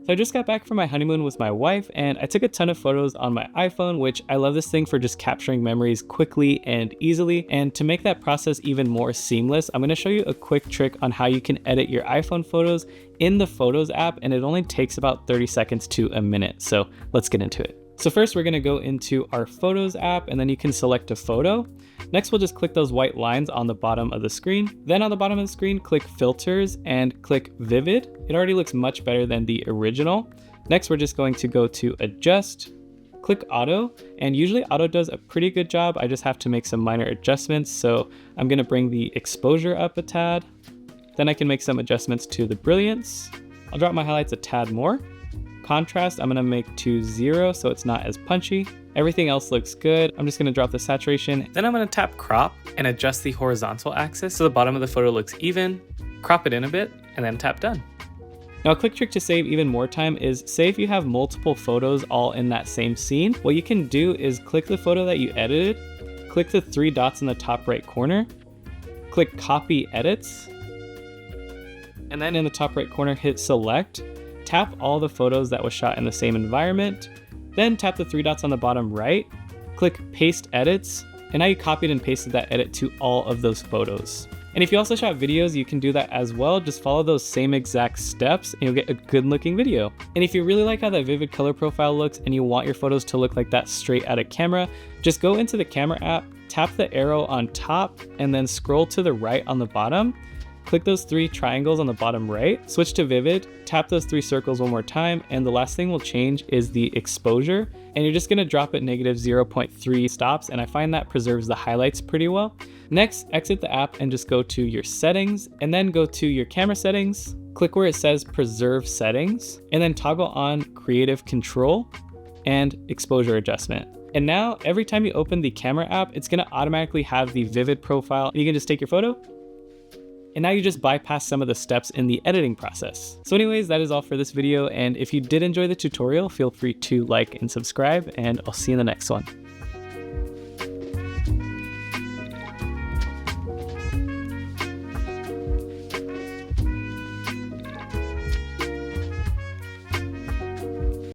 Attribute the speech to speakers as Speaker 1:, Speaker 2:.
Speaker 1: So I just got back from my honeymoon with my wife and I took a ton of photos on my iPhone, which I love this thing for just capturing memories quickly and easily. And to make that process even more seamless, I'm gonna show you a quick trick on how you can edit your iPhone photos in the Photos app, and it only takes about 30 seconds to a minute. So let's get into it. So first we're gonna go into our Photos app and then you can select a photo. Next, we'll just click those white lines on the bottom of the screen. Then on the bottom of the screen, click Filters and click Vivid. It already looks much better than the original. Next, we're just going to go to Adjust, click Auto, and usually Auto does a pretty good job. I just have to make some minor adjustments. So I'm gonna bring the exposure up a tad. Then I can make some adjustments to the brilliance. I'll drop my highlights a tad more. Contrast, I'm gonna make to 0 so it's not as punchy. Everything else looks good. I'm just gonna drop the saturation. Then I'm gonna tap crop and adjust the horizontal axis so the bottom of the photo looks even, crop it in a bit, and then tap done. Now a quick trick to save even more time is, say if you have multiple photos all in that same scene, what you can do is click the photo that you edited, click the 3 dots in the top right corner, click Copy Edits, and then in the top right corner hit Select, tap all the photos that was shot in the same environment, then tap the 3 dots on the bottom right, click Paste Edits, and now you copied and pasted that edit to all of those photos. And if you also shot videos, you can do that as well. Just follow those same exact steps and you'll get a good looking video. And if you really like how that vivid color profile looks and you want your photos to look like that straight out of camera, just go into the camera app, tap the arrow on top, and then scroll to the right on the bottom. Click those 3 triangles on the bottom right, switch to vivid, tap those 3 circles one more time, and the last thing we'll change is the exposure. And you're just gonna drop it -0.3 stops, and I find that preserves the highlights pretty well. Next, exit the app and just go to your settings, and then go to your camera settings, click where it says preserve settings, and then toggle on creative control and exposure adjustment. And now every time you open the camera app, it's gonna automatically have the vivid profile. You can just take your photo, and now you just bypass some of the steps in the editing process. So anyways, that is all for this video. And if you did enjoy the tutorial, feel free to like and subscribe, and I'll see you in the next one.